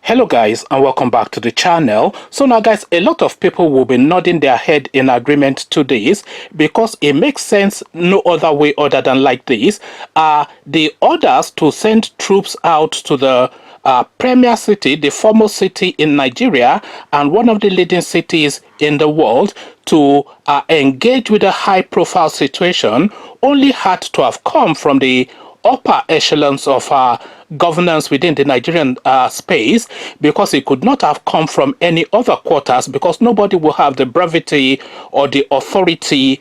Hello guys, and welcome back to the channel. So now guys, a lot of people will be nodding their head in agreement to this because it makes sense no other way other than like this. The orders to send troops out to the premier city, the foremost city in Nigeria and one of the leading cities in the world, to engage with a high profile situation only had to have come from the upper echelons of governance within the Nigerian space, because it could not have come from any other quarters, because nobody will have the brevity or the authority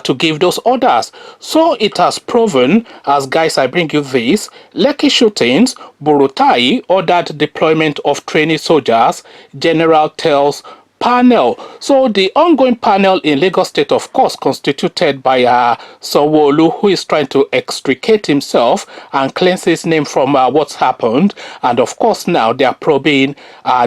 to give those orders. So it has proven, as guys I bring you this, Lekki shootings, Buratai ordered deployment of trainee soldiers, general tells panel. So the ongoing panel in Lagos State, of course, constituted by Sanwo-Olu, who is trying to extricate himself and cleanse his name from what's happened. And of course, now they are probing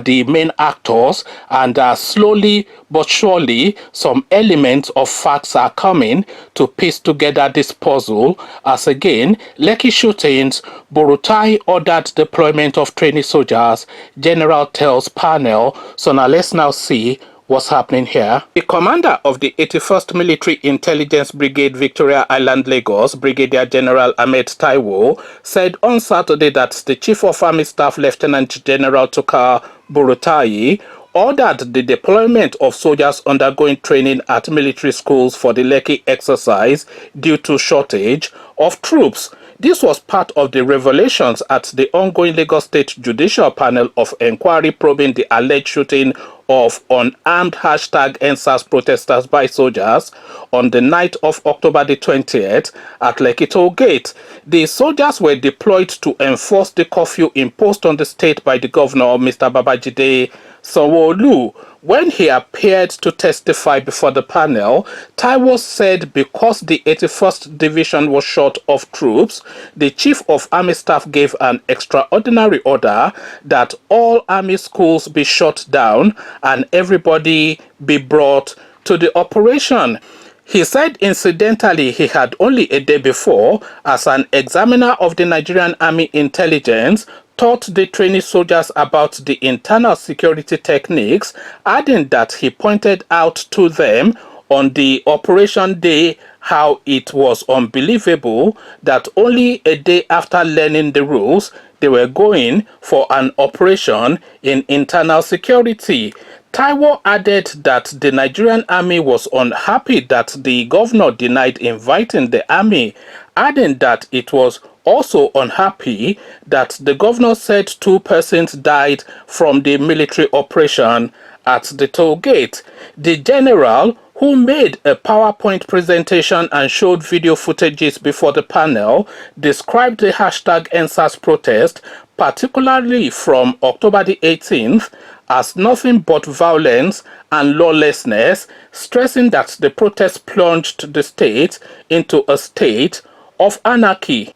the main actors, and slowly but surely some elements of facts are coming to piece together this puzzle. As again, Lekki shootings, Buratai ordered deployment of trainee soldiers, general tells panel. So now let's now see what's happening here. The commander of the 81st Military Intelligence Brigade, Victoria Island, Lagos, Brigadier General Ahmed Taiwo, said on Saturday that the Chief of Army Staff, Lieutenant General Tuka Buratai, ordered the deployment of soldiers undergoing training at military schools for the Lekki exercise due to shortage of troops. This was part of the revelations at the ongoing Lagos State Judicial Panel of Inquiry probing the alleged shooting of unarmed #EndSARS protesters by soldiers on the night of October the 20th at Lekki Toll Gate. The soldiers were deployed to enforce the curfew imposed on the state by the governor, Mr. Babajide Sanwo-Olu. When he appeared to testify before the panel, Taiwo said because the 81st Division was short of troops, the Chief of Army Staff gave an extraordinary order that all army schools be shut down and everybody be brought to the operation. He said incidentally he had only a day before, as an examiner of the Nigerian Army Intelligence, taught the trainee soldiers about the internal security techniques, adding that he pointed out to them on the operation day how it was unbelievable that only a day after learning the rules, they were going for an operation in internal security. Taiwo added that the Nigerian army was unhappy that the governor denied inviting the army, adding that it was also unhappy that the governor said 2 persons died from the military operation at the toll gate. The general, who made a PowerPoint presentation and showed video footages before the panel, described the #EndSARS protest, particularly from October the 18th, as nothing but violence and lawlessness, stressing that the protest plunged the state into a state of anarchy.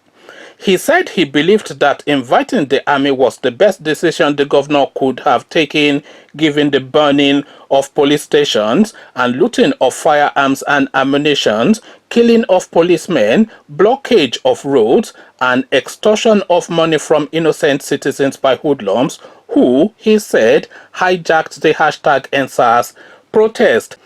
He said he believed that inviting the army was the best decision the governor could have taken, given the burning of police stations and looting of firearms and ammunition, killing of policemen, blockage of roads, and extortion of money from innocent citizens by hoodlums who, he said, hijacked the #EndSARS protest.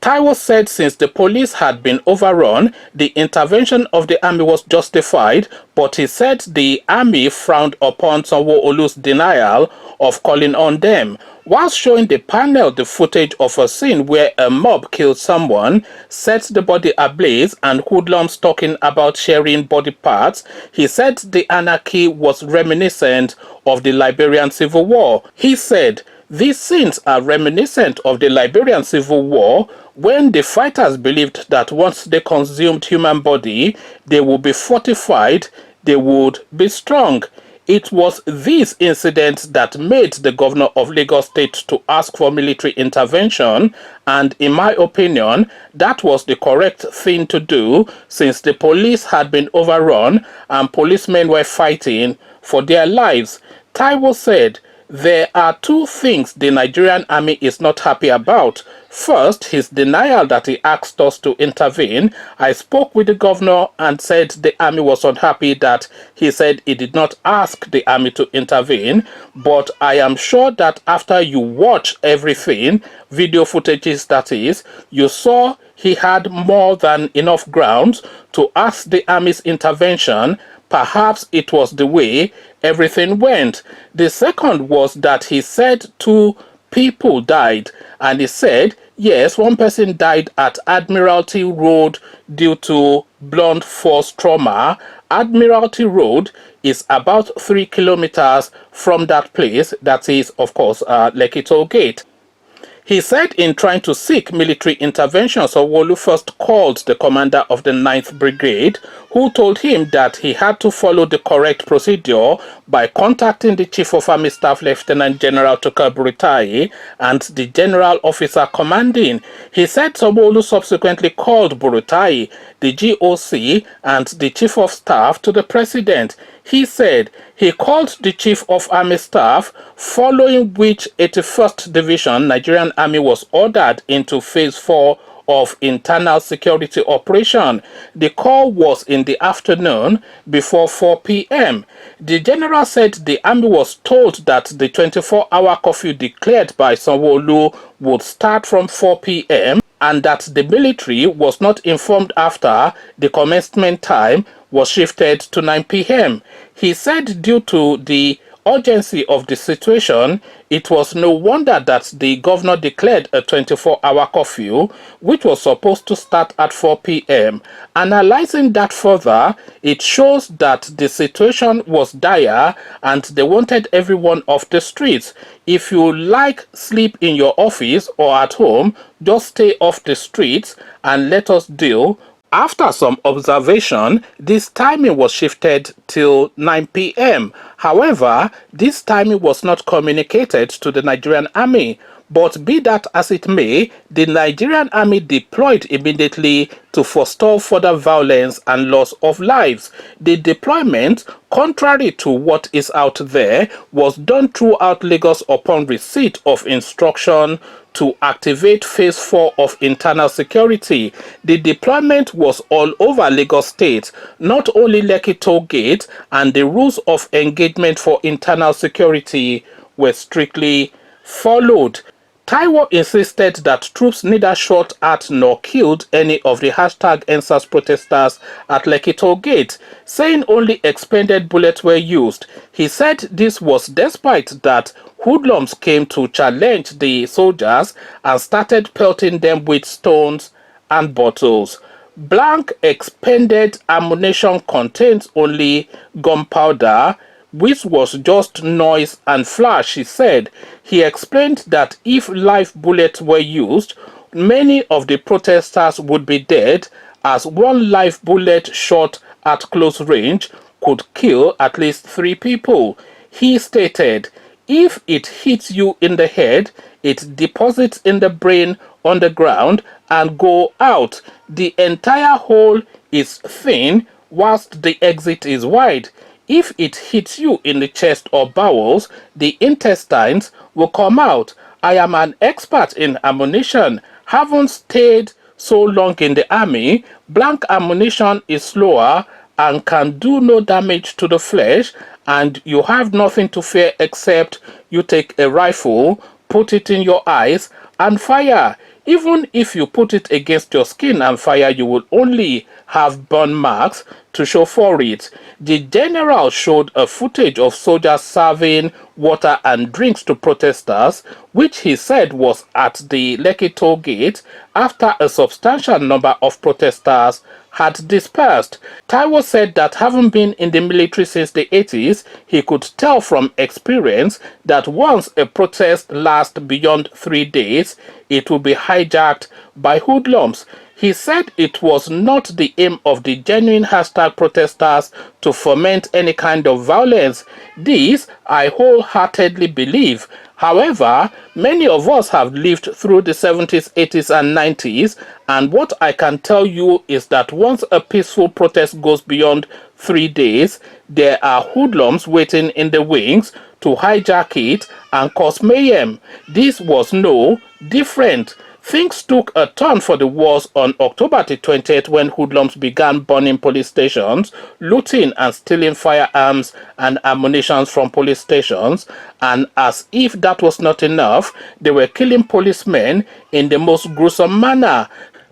Taiwo said since the police had been overrun, the intervention of the army was justified, but he said the army frowned upon Sanwo-Olu's denial of calling on them. Whilst showing the panel the footage of a scene where a mob killed someone, set the body ablaze, and hoodlums talking about sharing body parts, he said the anarchy was reminiscent of the Liberian Civil War. He said, "These scenes are reminiscent of the Liberian Civil War, when the fighters believed that once they consumed human body, they would be fortified, they would be strong. It was these incidents that made the governor of Lagos State to ask for military intervention, and in my opinion, that was the correct thing to do, since the police had been overrun and policemen were fighting for their lives." Taiwo said, There are two things the Nigerian army is not happy about. First, his denial that he asked us to intervene. I spoke with the governor and said the army was unhappy that he said he did not ask the army to intervene. But I am sure that after you watch everything, video footages that is, you saw he had more than enough grounds to ask the army's intervention. Perhaps it was the way everything went. The second was that he said two people died, and he said, yes, one person died at Admiralty Road due to blunt force trauma. Admiralty Road is about 3 kilometers from that place, that is, of course, Lekki toll gate. He said in trying to seek military intervention, Sanwo-Olu first called the commander of the 9th Brigade, who told him that he had to follow the correct procedure by contacting the Chief of Army Staff Lieutenant General Buratai and the General Officer Commanding. He said Sanwo-Olu subsequently called Buratai, the GOC, and the Chief of Staff to the President. He said he called the Chief of Army Staff, following which 81st Division Nigerian Army was ordered into Phase 4 of internal security operation. The call was in the afternoon before 4 p.m. The general said the army was told that the 24-hour curfew declared by Sanwo-Olu would start from 4 p.m. and that the military was not informed after the commencement time was shifted to 9 p.m. He said due to the urgency of the situation, it was no wonder that the governor declared a 24-hour curfew, which was supposed to start at 4 p.m. Analyzing that further, it shows that the situation was dire and they wanted everyone off the streets. If you like sleep in your office or at home, just stay off the streets and let us deal. After some observation, this timing was shifted till 9 p.m. However, this timing was not communicated to the Nigerian army. But be that as it may, the Nigerian army deployed immediately to forestall further violence and loss of lives. The deployment, contrary to what is out there, was done throughout Lagos upon receipt of instruction to activate Phase 4 of internal security. The deployment was all over Lagos State, not only Lekki toll gate, and the rules of engagement for internal security were strictly followed. Taiwo insisted that troops neither shot at nor killed any of the #EndSARS protesters at Lekki toll gate, saying only expended bullets were used. He said this was despite that hoodlums came to challenge the soldiers and started pelting them with stones and bottles. Blank expended ammunition contains only gunpowder, which was just noise and flash, he said. He explained that if live bullets were used, many of the protesters would be dead, as one live bullet shot at close range could kill at least 3 people. He stated, if it hits you in the head, it deposits in the brain on the ground and go out. The entire hole is thin whilst the exit is wide. If it hits you in the chest or bowels, the intestines will come out. I am an expert in ammunition. Haven't stayed so long in the army. Blank ammunition is slower and can do no damage to the flesh, and you have nothing to fear except you take a rifle, put it in your eyes, and fire. Even if you put it against your skin and fire, you will only have burn marks to show for it. The general showed a footage of soldiers serving water and drinks to protesters, which he said was at the Lekki toll gate after a substantial number of protesters had dispersed. Taiwo said that having been in the military since the 80s, he could tell from experience that once a protest lasts beyond 3 days, it will be hijacked by hoodlums. He said it was not the aim of the genuine #protesters to foment any kind of violence. This I wholeheartedly believe. However, many of us have lived through the 70s, 80s, and 90s, and what I can tell you is that once a peaceful protest goes beyond 3 days, there are hoodlums waiting in the wings to hijack it and cause mayhem. This was no different. Things took a turn for the worse on October the 20th when hoodlums began burning police stations, looting and stealing firearms and ammunition from police stations, and as if that was not enough, they were killing policemen in the most gruesome manner.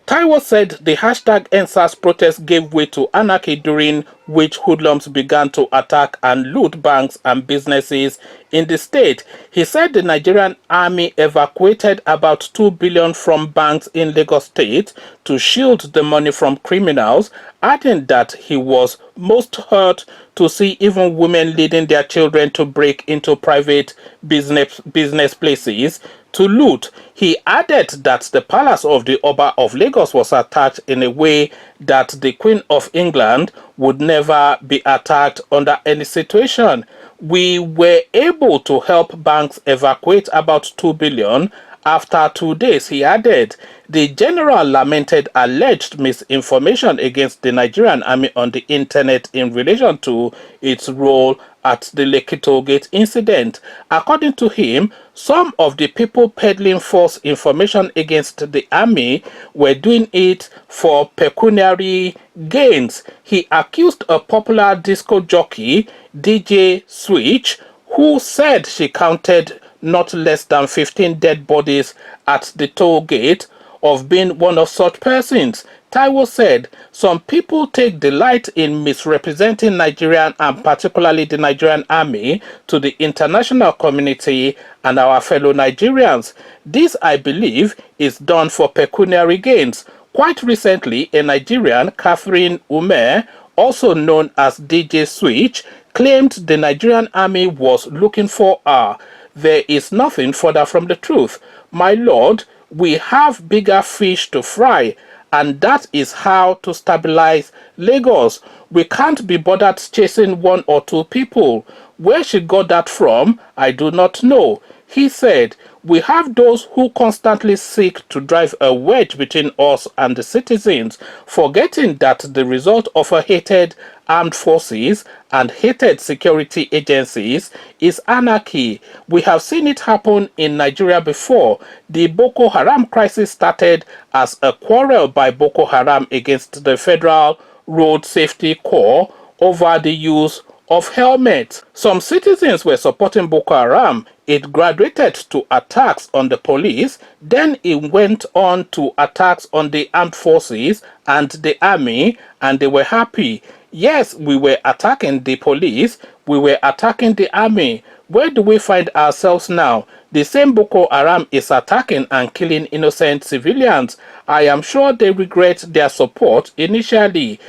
Taiwo said the hashtag #EndSARS protest gave way to anarchy, during which hoodlums began to attack and loot banks and businesses in the state. He said the Nigerian army evacuated about 2 billion from banks in Lagos State to shield the money from criminals, adding that he was most hurt to see even women leading their children to break into private business places to loot. He added that the palace of the Oba of Lagos was attacked in a way that the Queen of England would never be attacked under any situation. We were able to help banks evacuate about 2 billion after 2 days, he added. The general lamented alleged misinformation against the Nigerian army on the internet in relation to its role at the Lekki toll gate incident. According to him, some of the people peddling false information against the army were doing it for pecuniary gains. He accused a popular disco jockey, DJ Switch, who said she counted not less than 15 dead bodies at the toll gate, of being one of such persons. Taiwo said some people take delight in misrepresenting Nigerian and particularly the Nigerian army to the international community and our fellow Nigerians. This, I believe, is done for pecuniary gains. Quite recently, a Nigerian, Catherine Ume, also known as DJ Switch, claimed the Nigerian army was looking for her. There is nothing further from the truth. My lord, we have bigger fish to fry, and that is how to stabilize Lagos. We can't be bothered chasing 1 or 2 people. Where she got that from, I do not know. He said, we have those who constantly seek to drive a wedge between us and the citizens, forgetting that the result of a hated armed forces and hated security agencies is anarchy. We have seen it happen in Nigeria before. The Boko Haram crisis started as a quarrel by Boko Haram against the Federal Road Safety Corps over the use of helmets. Some citizens were supporting Boko Haram. It graduated to attacks on the police, then it went on to attacks on the armed forces and the army, and they were happy. Yes, we were attacking the police, we were attacking the army. Where do we find ourselves now? The same Boko Haram is attacking and killing innocent civilians. I am sure they regret their support initially.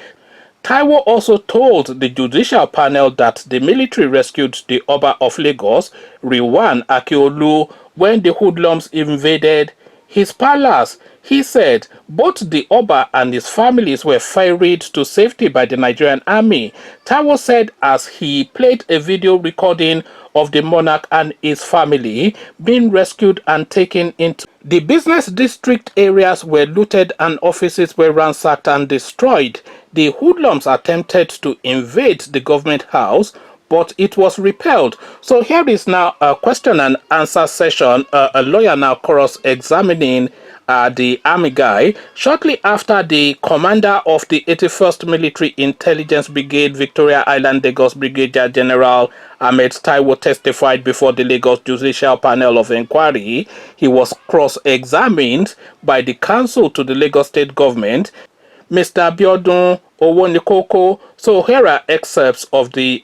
Taiwo also told the judicial panel that the military rescued the Oba of Lagos, Riwan Akiolu, when the hoodlums invaded his palace. He said both the Oba and his families were ferried to safety by the Nigerian army. Taiwo said as he played a video recording of the monarch and his family being rescued and taken into the business district, areas were looted and offices were ransacked and destroyed. The hoodlums attempted to invade the government house, but it was repelled. So here is now a question and answer session. A lawyer now cross-examining the army guy. Shortly after, the commander of the 81st Military Intelligence Brigade, Victoria Island Lagos, Brigadier General Ahmed Taiwo, testified before the Lagos Judicial Panel of Inquiry. He was cross-examined by the counsel to the Lagos State Government, Mr. Abiodun Owonikoko. So here are excerpts of the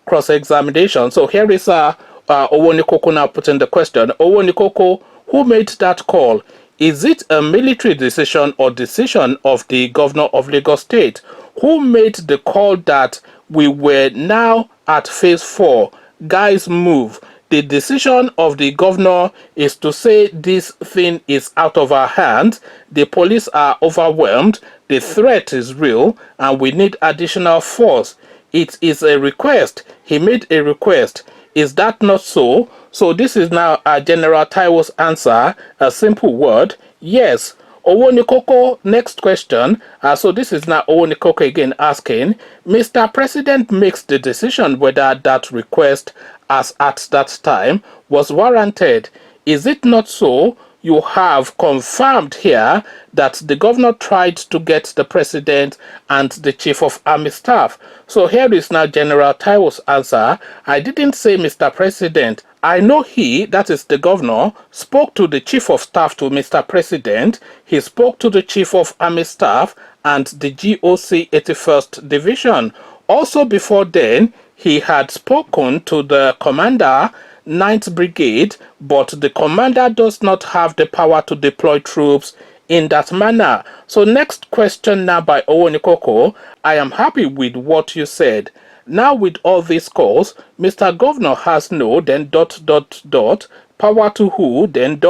cross-examination. So here is Owonikoko now putting the question. Owonikoko, who made that call? Is it a military decision or decision of the governor of Lagos State? Who made the call that we were now at phase 4? Guys, move. The decision of the governor is to say this thing is out of our hands. The police are overwhelmed. The threat is real and we need additional force. It is a request. He made a request. Is that not so? So this is now General Taiwo's answer. A simple word. Yes. Owonikoko, next question. So this is now Owonikoko again asking, Mr. President makes the decision whether that request as at that time was warranted. Is it not so? You have confirmed here that the governor tried to get the president and the chief of army staff. So here is now General Taiwo's answer. I didn't say Mr. President. I know he, that is the governor, spoke to the chief of staff to Mr. President. He spoke to the chief of army staff and the GOC 81st Division. Also before then, he had spoken to the commander 9th Brigade, but the commander does not have the power to deploy troops in that manner. So next question now by Owonikoko. I am happy with what you said. Now with all these calls, Mr. Governor has no, then ... power to who, then ...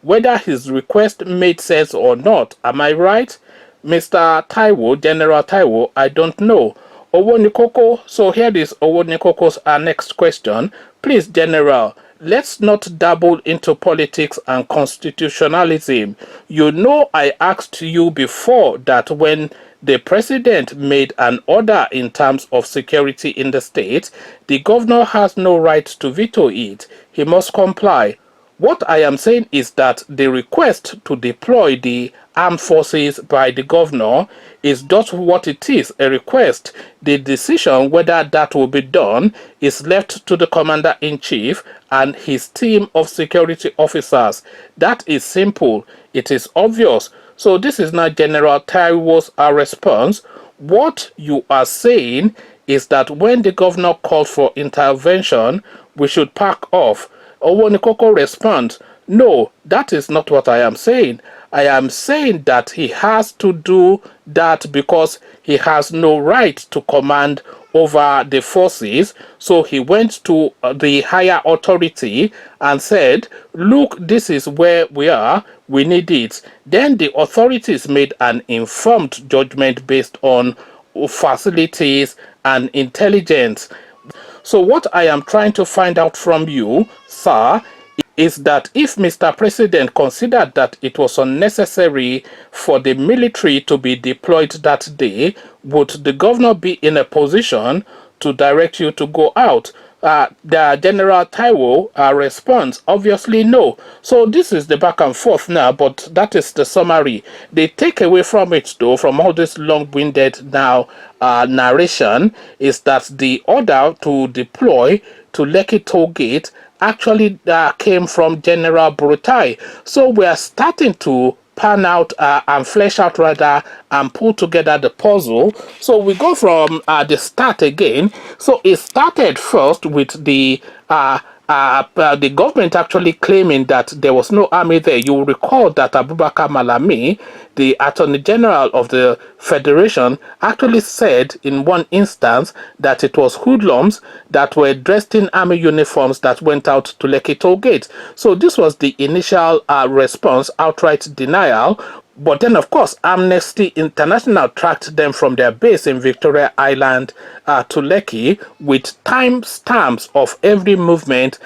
whether his request made sense or not. Am I right? Mr. Taiwo, General Taiwo, I don't know. Owonikoko, so here is Owonikoko's next question. Please, General, let's not dabble into politics and constitutionalism. You know I asked you before that when the president made an order in terms of security in the state, the governor has no right to veto it. He must comply. What I am saying is that the request to deploy the armed forces by the governor is just what it is, a request. The decision whether that will be done is left to the commander-in-chief and his team of security officers. That is simple. It is obvious. So this is now General Taiwo's response. What you are saying is that when the governor called for intervention, we should back off. Owonikoko responds, no, that is not what I am saying. I am saying that he has to do that because he has no right to command over the forces. So he went to the higher authority and said, look, this is where we are, we need it. Then the authorities made an informed judgment based on facilities and intelligence. So what I am trying to find out from you, sir, is that if Mr. President considered that it was unnecessary for the military to be deployed that day, would the governor be in a position to direct you to go out? The General Taiwo responds, obviously no. So this is the back and forth now, but that is the summary. The takeaway from it, though, from all this long-winded now narration, is that the order to deploy to Lekki toll gate actually came from General Buratai. So we are starting to pan out and flesh out rather and pull together the puzzle. So we go from the start again. So it started first with the government actually claiming that there was no army there. You will recall that Abubakar Malami, the Attorney General of the Federation, actually said in one instance that it was hoodlums that were dressed in army uniforms that went out to Lekki toll gate. So this was the initial response, outright denial. But then, of course, Amnesty International tracked them from their base in Victoria Island to Lekki with time stamps of every movement.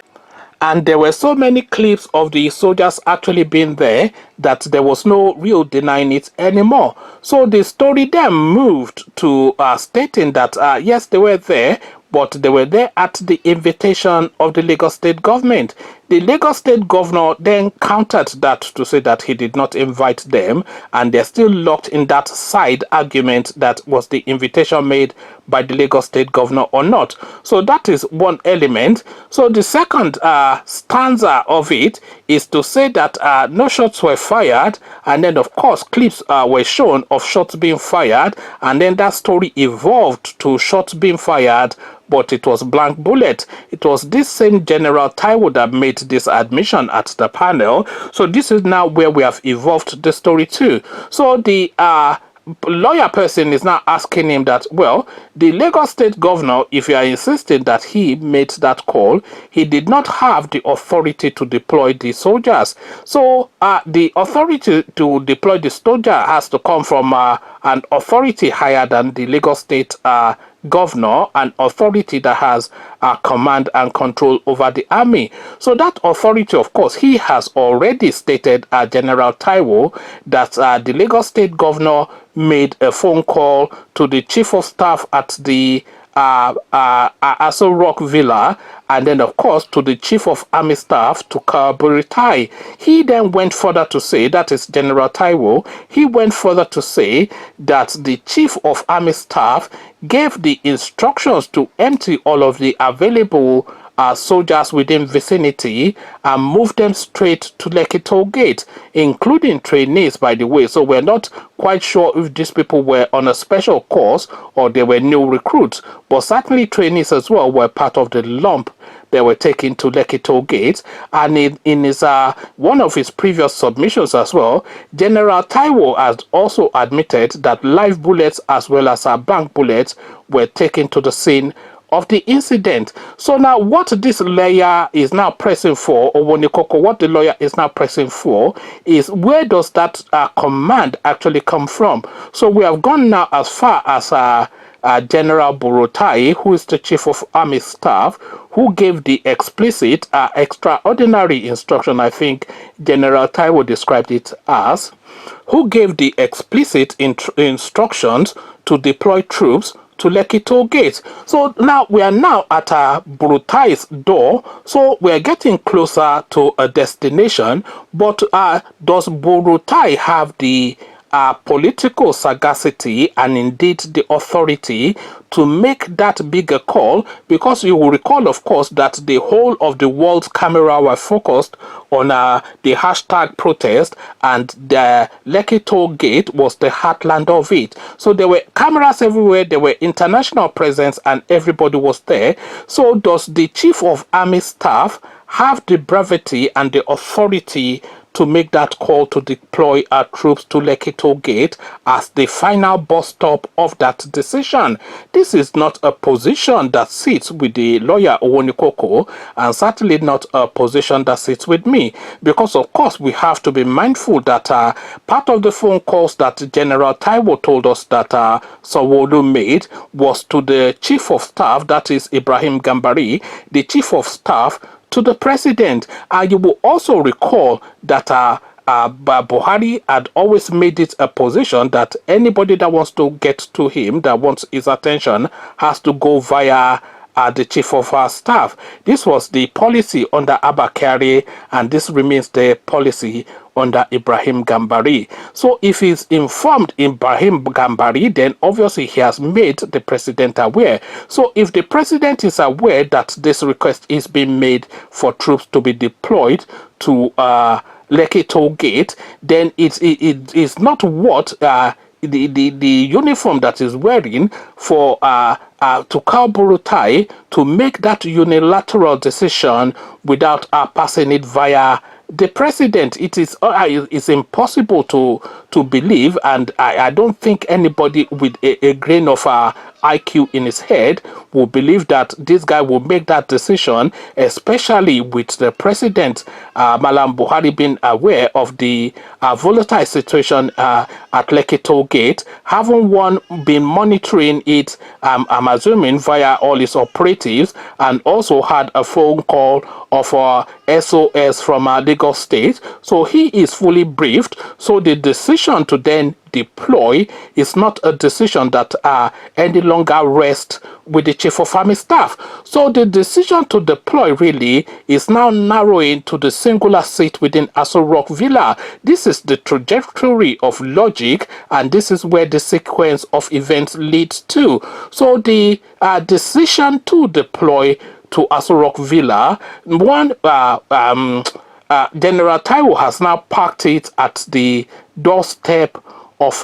And there were so many clips of the soldiers actually being there that there was no real denying it anymore. So the story then moved to stating that, yes, they were there, but they were there at the invitation of the Lagos State government. The Lagos State governor then countered that to say that he did not invite them, and they're still locked in that side argument that was the invitation made by the Lagos State governor or not. So that is one element. So the second stanza of it is to say that no shots were fired, and then of course clips were shown of shots being fired, and then that story evolved to shots being fired, but it was blank bullet. It was this same General Taiwo that made this admission at the panel. So this is now where we have evolved the story to. So the lawyer person is now asking him that, well, the Lagos State governor, if you are insisting that he made that call, he did not have the authority to deploy the soldiers. So the authority to deploy the soldier has to come from an authority higher than the Lagos State governor, an authority that has command and control over the army. So that authority, of course, he has already stated, General Taiwo, that the Lagos State governor made a phone call to the chief of staff at the Aso Rock Villa, and then of course to the chief of army staff to Buratai. He then went further to say, that is General Taiwo, he went further to say that the chief of army staff gave the instructions to empty all of the available soldiers within vicinity and move them straight to Lekki toll gate, including trainees, by the way. So we're not quite sure if these people were on a special course or they were new recruits, but certainly trainees as well were part of the lump they were taken to Lekki toll gate. And in his one of his previous submissions as well, General Taiwo has also admitted that live bullets as well as blank bullets were taken to the scene of the incident. So now what this lawyer is now pressing for, or what the lawyer is now pressing for, is where does that command actually come from? So we have gone now as far as General Buratai, who is the chief of army staff, who gave the explicit extraordinary instruction, I think General Taiwo described it as, who gave the explicit instructions to deploy troops to Lekki toll gate. So now we are now at Burutai's door, so we are getting closer to a destination. But does Burutai have the political sagacity and indeed the authority to make that bigger call? Because you will recall, of course, that the whole of the world's camera were focused on the hashtag protest, and the Lekki toll gate was the heartland of it. So there were cameras everywhere, there were international presence, and everybody was there. So does the chief of army staff have the brevity and the authority to make that call to deploy our troops to Lekki toll gate as the final bus stop of that decision? This is not a position that sits with the lawyer Owonikoko, and certainly not a position that sits with me, because of course we have to be mindful that part of the phone calls that General Taiwo told us that Sanwo-Olu made was to the chief of staff, that is Ibrahim Gambari, the chief of staff to the president. You will also recall that Buhari had always made it a position that anybody that wants to get to him, that wants his attention, has to go via the chief of our staff. This was the policy under Abba Kyari, and this remains the policy under Ibrahim Gambari. So if he's informed Ibrahim Gambari, then obviously he has made the president aware. So if the president is aware that this request is being made for troops to be deployed to Lekki toll gate, then it is not what the uniform that is wearing for to call Buratai to make that unilateral decision without passing it via the president. It is it's impossible to believe, and I don't think anybody with a grain of IQ in his head will believe that this guy will make that decision, especially with the president Malam Buhari being aware of the volatile situation at Lekki toll gate, having one been monitoring it, I'm assuming via all his operatives, and also had a phone call of SOS from Lagos State. So he is fully briefed. So the decision to then deploy is not a decision that any longer rests with the chief of army staff. So the decision to deploy really is now narrowing to the singular seat within Aso Rock Villa. This is the trajectory of logic, and this is where the sequence of events leads to. So the decision to deploy to Aso Rock Villa, one General Taiwo has now parked it at the doorstep of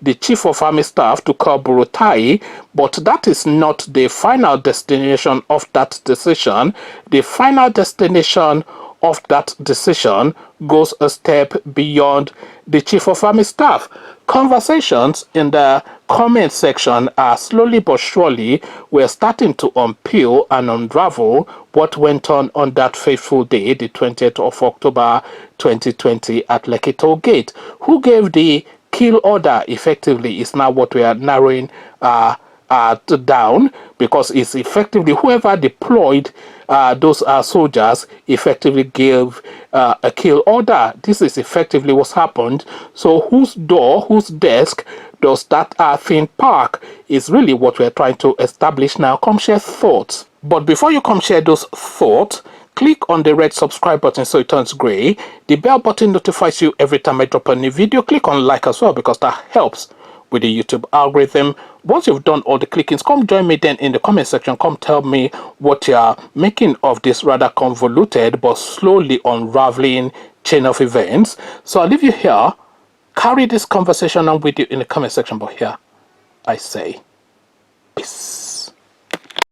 the chief of army staff to call Buratai, but that is not the final destination of that decision. The final destination of that decision goes a step beyond the chief of army staff. Conversations in the comment section are slowly but surely we're starting to unpeel and unravel what went on that fateful day, the 20th of October 2020 at Lekki toll gate. Who gave the kill order effectively is now what we are narrowing down, because it's effectively whoever deployed those soldiers effectively gave a kill order. This is effectively what's happened. So whose door, whose desk does that thing park is really what we're trying to establish now. Come share thoughts. But before you come share those thoughts, click on the red subscribe button so it turns gray. The bell button notifies you every time I drop a new video. Click on like as well, because that helps with the YouTube algorithm. Once you've done all the clickings, come join me then in the comment section. Come tell me what you're making of this rather convoluted but slowly unraveling chain of events. So I'll leave you here. Carry this conversation on with you in the comment section. But here I say peace.